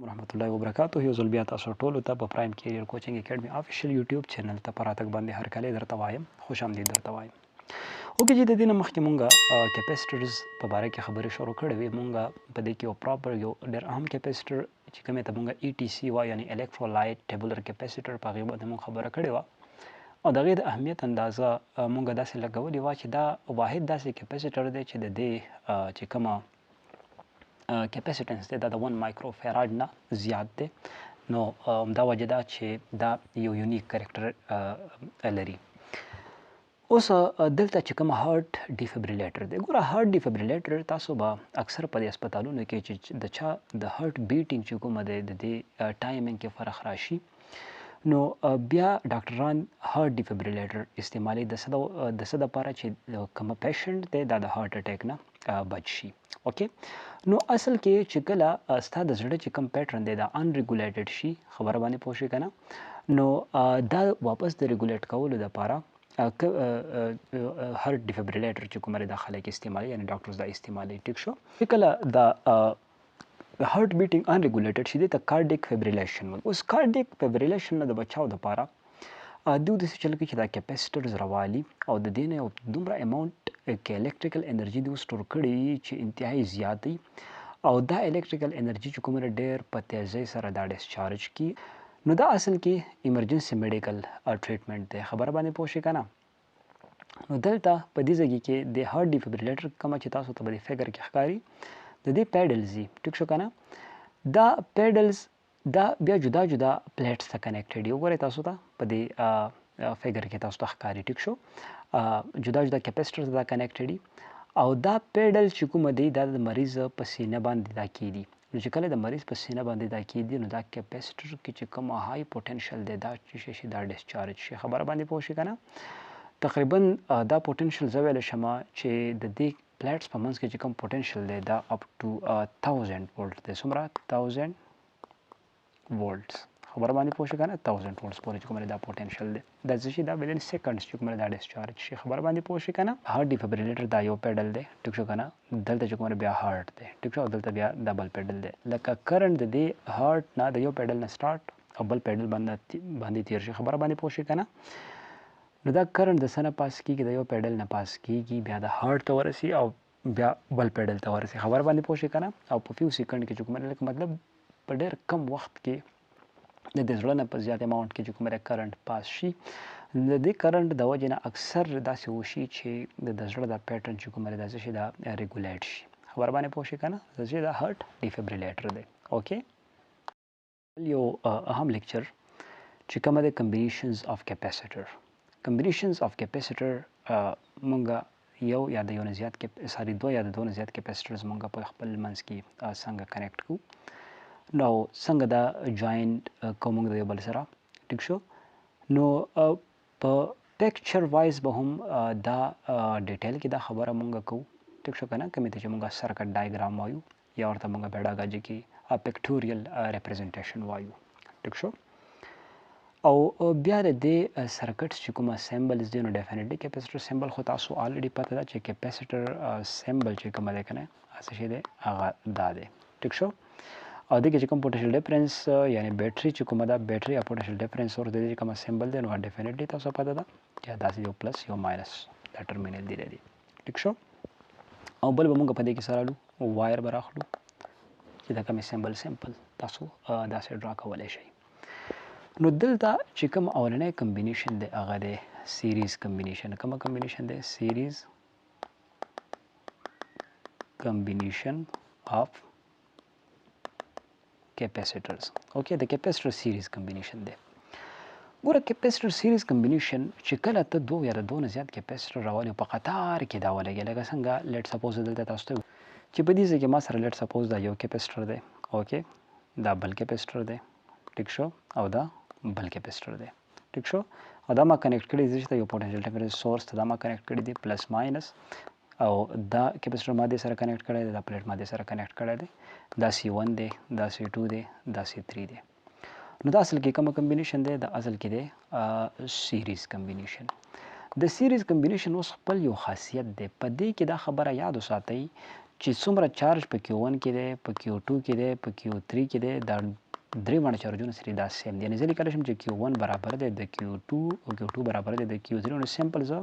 ورحمت الله وبرکاته. یو ځل بیا تاسو ټولو ته په پرایم کیریئر کوچینګ اکیډمي افیشل یوټیوب چینل ته په راتګ باندې هرکلی درته وایم. خوش آمدید درته وایم. اوکې چې د دې نه مخکې مونږ کیپاسیټرز په باره کې خبرې شروع کړې وې. مونږ په دې کې یو پراپر یو ډېر اهم کیپاسیټر چې کومې ته مونږ ETC وایو یعنې الکترولایټ ټیبولر کیپاسیټر په هغې باندې مونږ خبره کړې وه او د هغې د اهمیت اندازه مونږ داسې لګولې وه چې دا واحد داسې کیپاسیټر دی چې د دې چې کومه کیپاسیټنس دی دا د 1 مایکرو فیراډ نه زیات دی. نو دا وجه ده چې دا یو یونیک کرکټر لري. اوس دلته چې کوم هارت ډیفیبریلیټر دی، ګوره هارت ډیفیبریلیټر تاسو به اکثر په دې هسپتالونو کې چې د چا د هارت بیټینګ چې کومه دی د دې ټایمینګ کې فرق راشي نو بیا ډاکټران هارت ډیفیبریلیټر استعمالي د څه دپاره چې کومه پیشنټ دی دا د هارت اټیک نه بچ شي. اوکې نو اصل کې چې کله ستا د زړه چې کوم پیټرن دی دا ان ریګولیټډ شي، خبره باندې پوه شئ که نه، نو دا واپس د ریګولیټ کولو دپاره هارت ډیفیبریلیټر چې کومه دا خلک استعمالي یعنې ډاکټرز دا استعمالي. ټیک شو. چې کله دا هارت بیټینګ ان ریګولیټډ شي دې ته کارډیک فیبریلیشن وایي. اوس کارډیک فیبریلیشن نه د بچاو دپاره دوی داسې چل کوي چې دا کیپاسیټرز راوالي او د دې نه یو دومره اماونټ کې الکتریکل انرژي دوی سټور کړي چې انتهایی زیات دی او دا الکتریکل انرژي چې کومه ډېر په تیزۍ سره دا ډسچارج کی. نو دا اصل کې ایمرجنسي میډیکل ټریټمنټ دی، خبره باندې پوه شئ که نه. نو دلته په دې ځای کې د هارت ډیفیبریلیټر کومه چې تاسو ته په دې فګر کې ښکاري د دې پیډلز دي. ټیک شو که نه. دا پیډلز دا بیا جدا جدا پلیټس ته کنیکټډ دي. وګورئ تاسو ته په دې فګر کې تاسو ته ښکاري. ټیک شو. جدا جدا کیپاسیټرز دا کنیکټډ دي او دا پیډل چې کومه دی دا د مریض په سینه باندې دا کیدي. نو چې کله د مریض په سینه باندې دا کیدي نو دا کیپاسیټر کې چې کوم های پوټنشل دی دا چې شي دا ډسچارج شي، خبره باندې پوه شئ که نه. تقریبا دا پوټنشل زه ویلی شم چې د دې پلیټس په منځ کې چې کوم پوټنشل دی دا اپ ټو 1000 وولټ دی. څومره؟ 1000 وولټس، خبره باندې پوه شئ که نه. 1000 وولټس پورې چې کومه دا پوټنشل دی دا څه شي دا ودین سیکنډس چې کومه دا ډسچارج شي، خبره باندې پوه شئ که نه. هارت ډیفیبریلیټر دا یو پیډل دی. ټیک شو که نه. دلته چې کومه بیا هارت دی. ټیک شو. دلته بیا دا بل پیډل دی. لکه کرنټ د دې هارت نه د یو پیډل نه سټارټ او بل پیډل باندې تیر شي، خبره باندې پوه شئ که نه. نو دا کرنټ د څه نه پاس کېږي؟ د یو پیډل نه پاس کېږي، بیا د هارت ته ورسي او بیا بل پیډل ته ورسي، خبره باندې پوه شئ که نه. او په فیو سیکنډ کې چې کومه لکه مطلب په ډېر کم وخت کې د زړه نه په زیات اماونټ کې چې کومه کرنټ پاس شي. د دې کرنټ د وجې نه اکثر داسې وشي چې د زړه دا پیټرن چې کومه دا څه شي دا ریګولیټ شي، خبره باندې پوه شئ که نه. چې دا هارت ډیفیبریلیټر دی. اوکې یو اهم لیکچر چې کومه د کمبینیشنز اف کیپاسیټر. کمبینیشنز اف کیپاسیټر مونږ یو یا د یو نه زیات دوه یا د دوه نه زیات کیپاسیټرز مونږ په خپل منځ کې څنګه کنیکټ کوو. نو څنګه دا جوائنټ کوو موږ د یو بل سره. ټیک شو. نو په ټیکچر وایز به هم دا ډیټیل کې دا خبره مونږ کوو. ټیک شو که نه. کومې ته چې مونږ سرکټ ډایګرام وایو یا ورته مونږ پیډاګاجي کې پکټوریل ریپرزنټیشن وایو. ټیک شو. او بیا د دې سرکټس چې کومه سیمبلز دي نو ډیفینیټلی کیپاسیټر سیمبل خو تاسو الریډي پته ده چې کیپاسیټر سیمبل چې کومه دی که نه څه شی دی هغه دا دی. ټیک شو. او دې کې چې کوم پوټنشل ډیفرنس یعنی بیټري چې کومه ده بیټري یا پوټنشل ډیفرنس ورته دی چې کومه سیمبل دی نو ډیفینیټلی تاسو پته ده چې داسې یو پلس یو ماینس دا ټرمینل دی لري. ټیک شو. او بل به موږ په دې کې سره اړو وایر به راخلو چې دا کومې سیمبل تاسو داسې ډرا کولی شئ. نو دلته چې کوم اولنی کمبینیشن دی هغه دی سیریز کمبینیشن. کومه کمبینیشن دی؟ سیریز کمبینیشن اف کیپاسیټرز. اوکې د کیپاسیټر سیریز کمبینیشن دی. ګوره کیپاسیټر سیریز کمبینیشن چې کله ته دوه یا د دوه نه زیات کیپاسیټر راولي په قطار کې دا ولګي لکه څنګه لیټ سپوز دلته تاسو ته چې په دې ځای کې ما سره لیټ سپوز دا یو کیپاسیټر دی. اوکې دا بل کیپاسیټر دی. ټیک شو. او دا بل کیپاسیټر دی. ټیک شو. او دا ما کنیکټ کړی دی چې یو پوټنشل ډیفرنس سورس ته دا ما کنیکټ کړی دی پلس ماینس او دا کیپاسیټر ما دې سره کنیکټ کړی دی، دا پلیټ ما دې سره کنیکټ کړی دی. دا C1 دی، دا C2 دی، دا C3 دی. نو دا اصل کې کومه کمبینیشن دی؟ دا اصل کې دی سیریز کمبینیشن. د سیریز کمبینیشن اوس خپل یو خاصیت دی. په دې کې دا خبره یاد وساتئ چې څومره چارج په Q1 کې دی، په Q2 کې دی، په Q3 کې دی، دا درې واړه چارجونه سره دا سیم دي. یعنې زه لیکلی شم چې Q1 برابر دی د Q2 او Q2 برابر دی د Q3. نو سمپل زه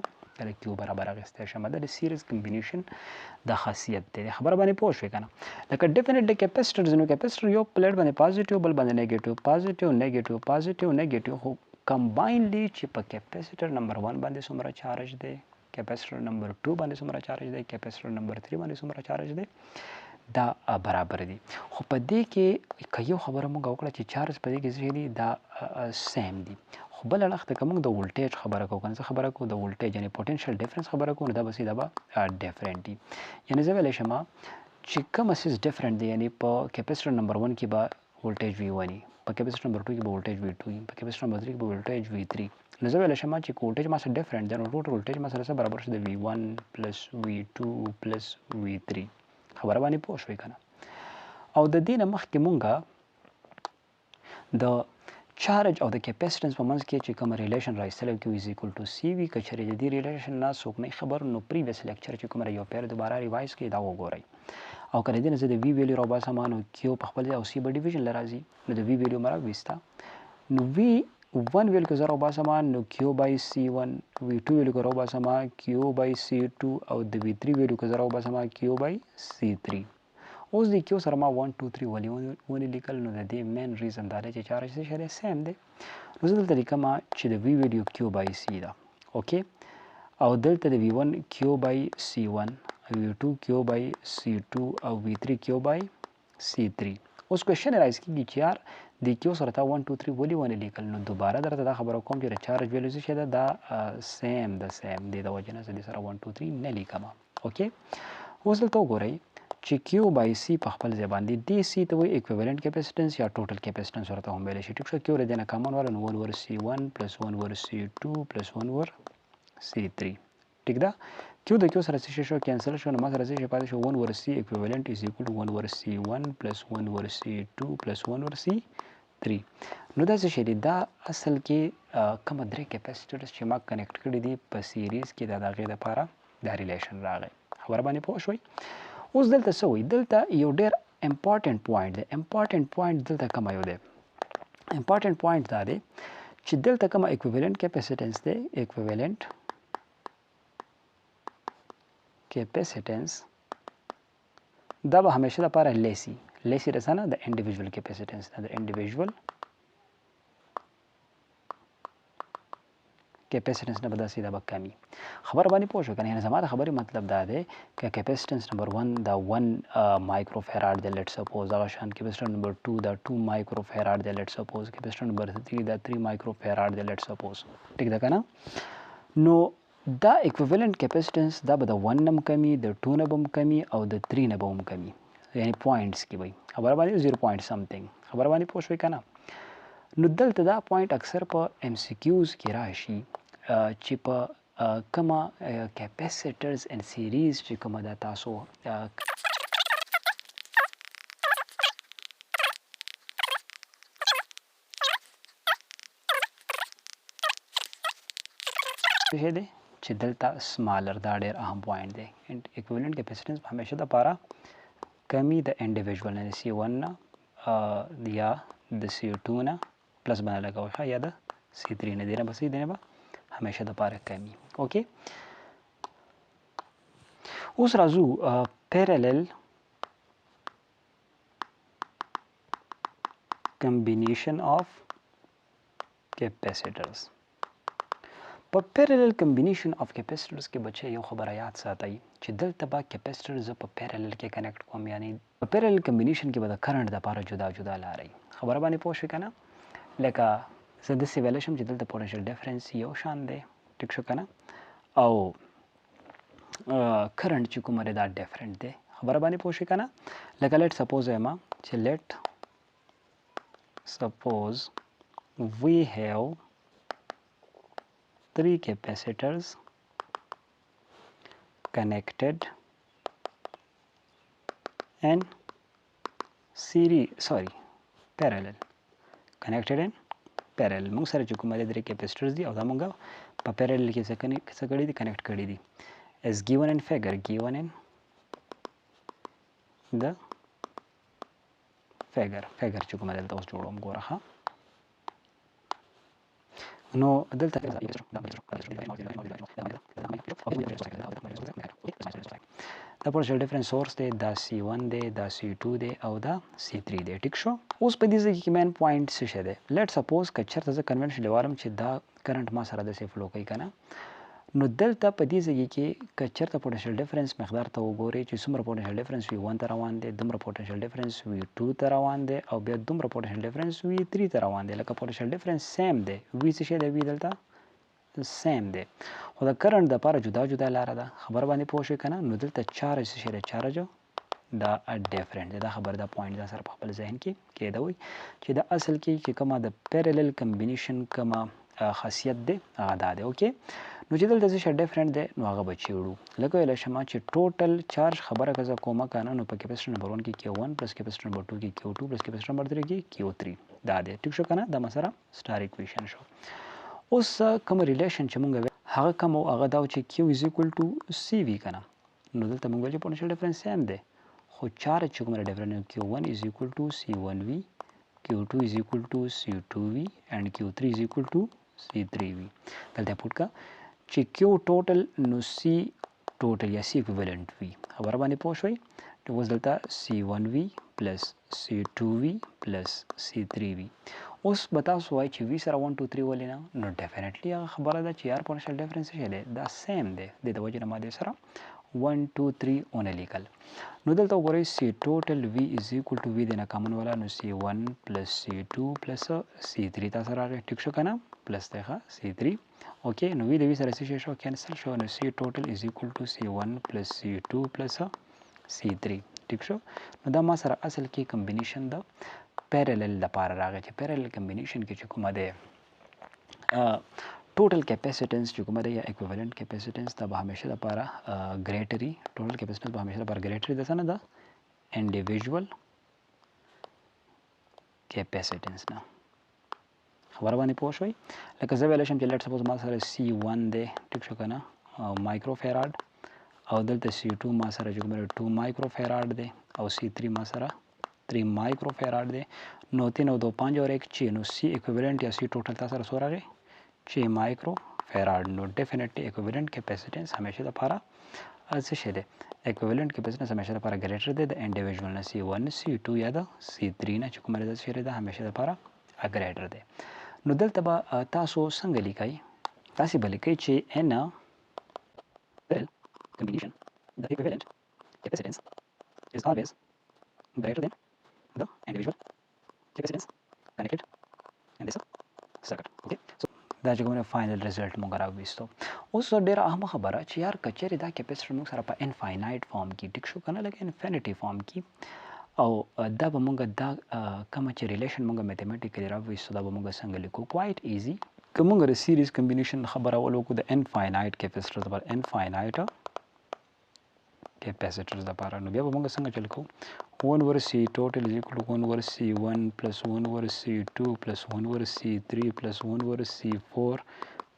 د Q برابر اخیستی شم. دا د سیریز کمبینیشن دا خاصیت دی. خبره باندې پوه شوې که نه؟ لکه ډیفینټلی کیپیسټرز، نو کیپیسټر یو پلیټ باندې پازیټیو بل باندې نیګیټیو، پازیټیو نیګیټیو، پازیټیو نیګیټیو، خو کمباینلی چې په کیپیسټر نمبر 1 باندې څومره چارج دی، کیپیسټر نمبر 2 باندې څومره چارج دی، کیپیسټر نمبر 3 باندې څومره چارج دی، دا برابر دي. خو په دې کې که یو خبره موږ وکړه چې چارج په دې کې څه دي، دا سیم دي. خو بل اړخ ته که موږ د ولټیج خبره کوو، کنه څه خبره کوو د ولټیج یعنې پوټنشل ډیفرنس خبره کوو، نو دا به دا به ډیفرنټ دي. یعنې زه ویلی شم چې کومه سیز ډیفرنټ دی، یعنې په کیپیسټر نمبر 1 کې به ولټیج V1 وي، په کیپیسټر نمبر 2 کې به ولټیج V2 وي، په کیپیسټر نمبر 3 کې به ولټیج V3. نو زه ویلی شم چې ولټیج ما سره ډیفرنټ دی، نو ټوټل ولټیج ما سره څه برابر شي د V1 پلس V2 پلس V3. خبره باندې پوه شوې که نه؟ او د دې نه مخکې مونږه د چارج او د کیپیسټنس په منځ کې چې کوم ریلیشن راایستلی Q از ایکول ټو سی وي. که چېرې د دې ریلیشن نه څوک نه خبر، نو پریویس لیکچر چې کوم یو پیر دوباره ریوایز کړئ دا وګورئ. او که د دې نه زه د وي ویلیو راوباسم، نو Q په خپل ځای او سی به ډیویژن له راځي، نو د وي ویلیو مې راویسته، نو V1 ویلیو که زه راوباسم نو Q بای C1، V2 ویلیو که راوباسم Q بای C2، او د V3 ویلیو که زه راوباسم Q بای C3. اوس د Q سره ما 1 2 3 ولې ونې لیکل، نو د دې مین ریزن دا دی چې چارج څه شی دی، سیم دی. نو زه دلته لیکم چې د وي ویلیو Q بای C ده، اوکې، او دلته د V1 Q بای C1، V2 Q بای C2، او V3 Q بای C3. اوس کوېشن رایز کېږي چې یار د Q سره تا 1 2 3 ولې ونه لیکل. نو دوباره درته دا خبره کوم چې د چارج ویلیو څه شی ده، دا سیم ده، سیم دی، د وجې نه زه دې سره 1 2 3 نه لیکم. اوکې، اوس دلته وګورئ چې Q بای C په خپل ځای باندې دې C ته وایي اکویولنټ کیپیسټنس یا ټوټل کیپیسټنس ورته هم ویلی شي. ټیک شو، Q له دې نه کامن واله، نو 1 ور C1 پلس 1 ور C2 پلس 1 ور C3. ټیک ده، Q د Q سره څه شی شو، کینسل شو، نو ما سره څه شی پاتې شو، 1 ور C اکویولنټ از ایکول ټو 1 ور C1 پلس 1 ور C2 پلس 1 ور C3. نو دا څه شی دی، دا اصل کې کومه درې کیپیسټرز چې ما کنیکټ کړي دي په سیریز کې، دا د هغې دپاره دا ریلیشن راغی. خبره باندې پوه شوئ؟ اوس دلته څه وایي، دلته یو ډېر امپارټنټ پوینټ دی. امپارټنټ پوینټ دلته کومه یو دی، امپارټنټ پوینټ دا دی چې دلته کومه اکویولنټ کیپیسټنس دی، اکویولنټ کیپیسټنس دا به همیشه دپاره لیسي رسنه د انډیویژول کیپیسټنس نه، د انډیویژول کیپیسټنس نه به داسې دا به کمي. خبره باندې پوه شو که نه؟ یعنې زما د خبرې مطلب دا دی که کیپیسټنس نمبر 1 دا 1 مایکرو فیراډ دی، لیټ سپوز، هغه شان کیپیسټر نمبر 2 دا 2 مایکرو فیراډ دی، لیټ سپوز، کیپیسټر نمبر 3 دا 3 مایکرو فیراډ دی، لیټ سپوز. ټیک ده که نه؟ نو دا اکویولنټ کیپیسټنس دا به د 1 نه هم کمي، د 2 نه به هم کمي، او د 3 نه به هم کمي، یعنې پوینټس کې به خبره باندې 0 پوینټ سمثینګ. خبره باندې پوه شوئ که نه؟ نو دلته دا پوینټ اکثر په MCQs کې راشي چې په کومه کیپیسیټرز اینډ سیریز چې کومه ده تاسو څه دی چې دلته سمالر، دا ډېر اهم پوینټ دی. اکویولنټ کیپیسیټنس همیشه دپاره کمی د انډیویژول نه، د C1 نه یا د C2 نه پلس باندې لګوئ ښه، یا د C3 نه، دې نه به څه دی، نه به همیشه دپاره کمی. اوکې، اوس راځو پیرالل کمبینیشن آف کیپیسیټرز. په پیرالل کمبینیشن آف کیپیسیټرز کې بچه یو خبره یاد ساتئ چې دلته به کیپیسیټر زه په پیرالل کې کنیکټ کوم، یعنی په پیرالل کمبینیشن کې به د کرنټ دپاره جدا جدا لارئ. خبره باندې پوه شوې که نه؟ لکه زه داسې ویلی شم چې دلته پوټنشل ډیفرنس یو شان دی، ټیک شو که نه، او کرنټ چې کومه دی دا ډیفرنټ دی. خبره باندې پوه شوې که نه؟ لکه لیټ سپوز وایم چې لیټ سپوز وی هیو 3 capacitors connected in parallel. connected in parallel. موږ سره چې کومه 3 capacitors دي او دا موږ په parallel کې څه کړي دي، کنیکټ کړي دي. as given in figure د فیګر چې کومه دلته اوس جوړوم ګوره ښه نو دلته دا پوټنشل ډیفرنس سورس دی دا C1 دی دا C2 دی او دا C3 دی ټیک شو اوس په دې ځای کې مین پوینټ څه شی دی لیټ سپوز که چېرته زه کنونشنلی وارم چې دا کرنټ ما سره داسې فلو کوي که نه نو دلته په دې ځای کې که چېرته پوټنشل ډیفرنس مقدار ته وګورئ چې څومره پوټنشل ډیفرنس V1 ته روان دی دومره پوټنشل ډیفرنس V2 ته روان دی او بیا دومره پوټنشل ډیفرنس V3 ته روان دی لکه پوټنشل ډیفرنس سیم دی V څه شی دی V دلته سیم دی خو د کرنټ دپاره جدا جدا لاره ده خبر باندې پوه شوې که نه نو دلته چارج څه شی دی چارج دا ډیفرنٹ دی دا خبر دا پوینټ ځان سره په خپل ذهن کې کېدوئ چې دا اصل کې چې کومه د پیرلل کمبینیشن کومه خاصیت دی هغه دا دی اوکې نو چې دلته څه شی ډیفرنٹ دی نو هغه به چیړو لکه ویلی شم چې ټوټل چارج خبره که زه کومه که نه نو په کیپیسټر نمبر 1 کې Q1 پلس کیپیسټر نمبر 2 کې Q2 پلس کیپیسټر نمبر 3 کې Q3 دا دی ټیک شو که نه دا مسره سټار ایکویشن شو اوس کوم ریلیشن چې مونږ هغه کوم هغه دا چې Q is equal to CV که نه نو دلته مونږ ویل چې پوټنشل ډیفرنس سیم دی خو چارج چې کومه ډیفرنس Q1 is equal to C1V Q2 is equal to C2V and Q3 is equal to C3V دلته پوټ کا چې Q ټوټل نو C ټوټل یا C equivalent وي خبره باندې پوه شوئ نو اوس دلته C1V پلس C2V پلس C3V اوس به تاسو وایئ چې V سره 1 2 3 ولې نه نو ډیفینیټلی هغه خبره ده چې یار پوټنشل ډیفرنس څه شی دی دا سیم دی د دې وجې نه ما دې سره 1 2 3 ونه لیکل نو دلته وګورئ C ټوټل V is equal to V دی نه کامن والا نو C1 پلس C2 پلس C3 تاسو راغی ټیک شو که نه پلس دی ښه C3 اوکې نو V د V سره څه شی شو کینسل شو نو C ټوټل is equal to C1 پلس C2 پلس C3 ټیک شو نو دا ما سره اصل کې کمبینیشن د پیرلل لپاره راغی چې پیرلل کمبینیشن کې چې کومه دی ټوټل کیپیسیټنس چې کومه دی یا اکویولنٹ کیپیسیټنس دا به همیشه لپاره ګریټري ټوټل کیپیسیټنس به همیشه لپاره ګریټري ده څه نه ده انډیویژوال کیپیسیټنس نه خبره باندې پوه شوئ لکه زه ویلی شم چې لیټ سپوز ما سره C1 دی ټیک شو که نه مایکرو فیراډ او دلته C2 ما سره چې کومه 2 مایکرو فیراډ دی او C3 ما سره 3 مایکرو فیراډ دی نو 3 او 2 5 اور 1 6 نو C equivalent یا C ټوټل تاسو سره څو راغی 6 مایکرو فیراډ نو ډیفینیټلی equivalent کیپیسیټنس همیشه لپاره څه شی دی equivalent کیپیسیټنس همیشه لپاره ګریټر دی د انډیویژوال نه C1 C2 یا د C3 نه چې کومه ده څه شی دی همیشه لپاره ګریټر دی نو دلته به تاسو څنګه لیکئ تاسې به لیکئ چې n combination the equivalent capacitance is always greater than the individual capacitance connected in this circuit okay so دا چې کومه فائنل ریزلټ موږ راوېستو اوس ډېره اهمه خبره چې یار که چېرې دا کیپیسیټر موږ سره په انفاینایټ فارم کې ټیک شو که نه لکه انفینټي فارم کې او دا به موږ دا کومه چې ریلیشن موږ میتھمیټیکلی راوېستو دا به موږ څنګه لیکو کوایټ ایزي که موږ د سیریز کمبینیشن خبره وکړو د انفاینایټ کیپیسیټرز لپاره انفاینایټ کیپیسیټرز لپاره نو بیا به موږ څنګه چل کوو 1 over C total is equal to 1 over C1 plus 1 over C2 plus 1 over C3 plus 1 over C4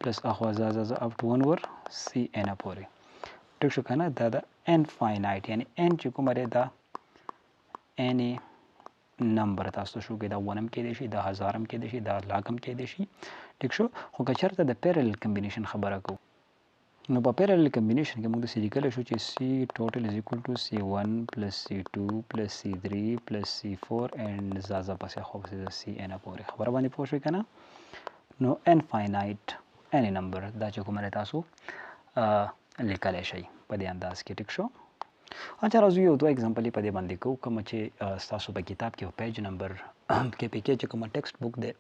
plus اخوازازازه up to 1 over Cn پورې ټیک شو که نه دا د انفاینایټ یعنی n چې کومه دی دا any نمبر تاسو شو کې دا 1 هم کېدی شي دا 1000 هم کېدی شي دا لاک هم کېدی شي ټیک شو خو که چېرته د پیرلل کمبینیشن خبره کوو نو په پیرلل کمبینیشن کې موږ داسې لیکلی شو چې C ټوټل is equal to C1 plus C2 plus C3 plus C4 and زازه پسې خو پسې د Cn پورې خبره باندې پوه شوئ که نه نو انفاینایټ any نمبر دا چې کومه تاسو لیکلی شئ په دې انداز کې ټیک شو اچھا راځو یو دوه اگزامپل په دې باندې کوو کومه چې ستاسو په کتاب کې پیج نمبر کې پکې چې کومه ټیکسټ بک دی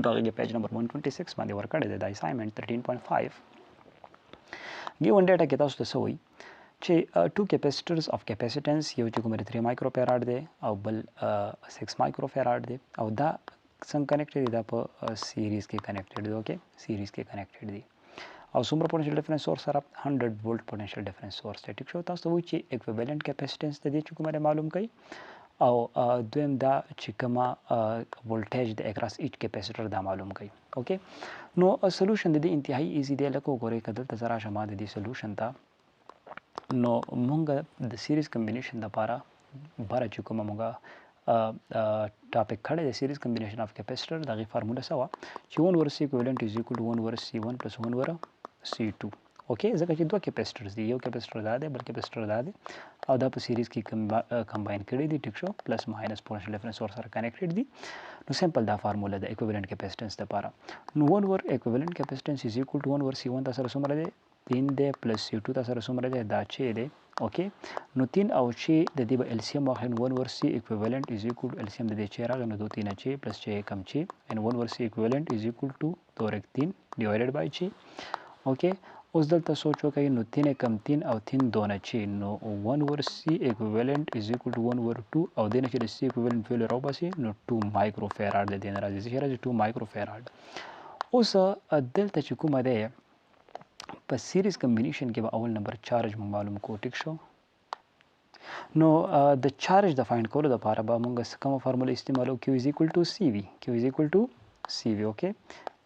په هغې کې پیج نمبر 126 باندې ورکړی دی د اسایمنټ 13.5 given data کې تاسو ته څه وایي چې 2 capacitors of capacitance یو چې کومه 3 مایکرو فیراډ دی او بل 6 مایکرو فیراډ دی او دا څنګه کنیکټډ دی دا په سیریز کې کنیکټډ دی اوکې سیریز کې کنیکټډ دی او څومره پوټنشل ډیفرنس سورس سره 100 وولټ پوټنشل ډیفرنس سورس دی ټیک شو تاسو ته وایي چې اکویوالنٹ کیپیسیټنس د دې چې کومه معلوم کړئ او دویم دا چې کومه ولټیج د اکراس ایچ کیپیسیټر دا معلوم کړئ اوکې نو سولوشن د دې انتهایی ایزي دی لکه وګورئ که دلته زه راشم د دې سولوشن ته نو مونږ د سیریز کمبینیشن لپاره بره چې کومه مونږه ټاپک کړی د سیریز کمبینیشن اف کیپاسیټر دغه فارموله سوا چې 1 ور سی ایکویولنت از ایکوال ټو 1 ور C1 پلس 1 ور C2 اوکې ځکه چې دوه کیپاسیټرز دي یو کیپاسیټر دا دی بل کیپاسیټر دا دی او دا په سیریز کې کمباین کړي دي ټیک شو پلس ماینس پوتنشل ډیفرنس ور سره کنیکټډ دي نو سمپل دا فارموله د ایکویولنت کیپاسیټنس لپاره نو 1 ور ایکویولنت کیپاسیټنس از ایکوال ټو 1 ور C1 تاسو سره څومره دی 3 دی پلس C2 تاسو سره څومره دی دا 6 دی اوکې نو 3 او 6 د دې به LCM واخلئ 1 ور C ایکویولنت از ایکوال LCM د دې 6 راغی نو 2 3 6 پلس 6 کم 6 and 1 ور C ایکویولنت از ایکوال ټو 2 3 ډیوایډډ بای 6 اوکې اوس دلته سوچ وکړئ نو 3 کم 3 او 3 2 6 نو 1 ور C ایکویولنت از ایکوال ټو 1 ور 2 او دینه چې د C ایکویولنت ویلو راوباسي نو 2 مایکرو فیراډ د دې راځي چې راځي 2 مایکرو فیراډ اوس دلته چې کومه ده په سیریز کمبینیشن کې به اول نمبر چارج مونږ معلوم کو ټیک شو نو د چارج د فایند کولو لپاره به مونږ کومه فارموله استعمالو Q is equal to CV Q is equal to CV اوکې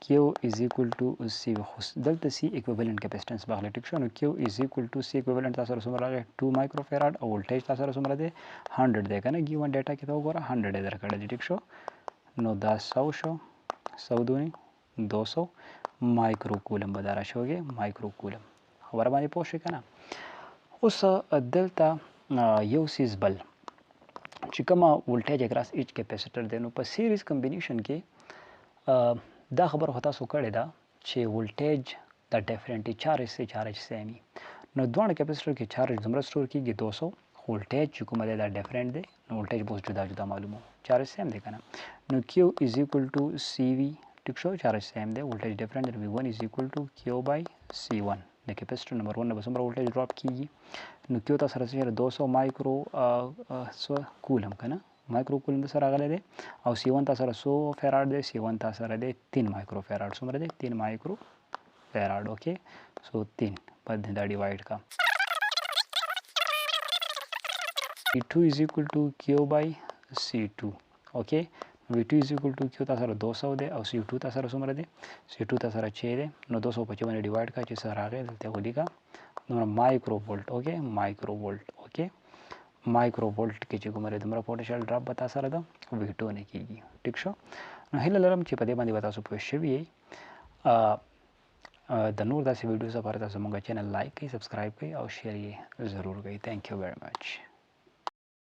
Q is equal to CV خو دلته C equivalent capacitance باغله ټیک شو نو Q is equal to C equivalent تاسو سره څومره راغی 2 مایکرو فیراډ او ولټیج تاسو سره څومره دی 100 دی کنه ګیون ډیټا کې ته وګوره 100 دی درکړه دی ټیک شو نو دا 100 شو 100 دونی 200 مایکرو کولم به داره شوږي مایکرو کولم خبره باندې پوه شئ کنه اوس دلته یو سیز بل چې کومه ولټیج اکراس ایچ کیپاسیټر دی نو په سیریز کمبینیشن کې دا خبره خو تاسو کړې ده چې ولټیج د ډیفرنټ چارج سه چارج سیمي نو دوه کیپاسیټر کې چارج زمره سٹور کیږي 200 ولټیج چې کومه ده دا ډیفرنٹ دی نو ولټیج بوس جدا جدا معلومه چارج سیم دی کنه نو Q is equal to CV ټیک شو چارج سیم دی ولټیج ډیفرنٹ دی V1 is equal to Q by C1 د کیپاسیټر نمبر 1 به څومره ولټیج ډراپ کیږي نو Q تاسو سره 200 مایکرو کولم کنه مایکرو کولم سره راغلی دی او C1 تاسو سره 100 فیراډ دی C1 تاسو سره دی 3 مایکرو فیراډ څومره دی 3 مایکرو فیراډ اوکې سو 3 په دا ډیوایډ کا V2 is equal to Q by C2 okay V2 is equal to Q تاسو سره 200 دی او C2 تاسو سره څومره دی C2 تاسو سره 6 دی نو 200 په 54 ډیوایډ کا چې سره راغی دلته ولیکا نو مایکرو ولټ اوکې مایکرو ولټ اوکې مایکرو ولټ کې چې کومه دمره پوتنشل ډراپ به تاسو سره ده V2 نه کیږي ټیک شو نو هیله لرم چې په دې باندې تاسو پوه شئ د نور داسې ویډیوز لپاره تاسو موږ چینل لایک کړئ سبسکرایب کړئ او شیر یې ضرور کړئ ثانک یو ویری مچ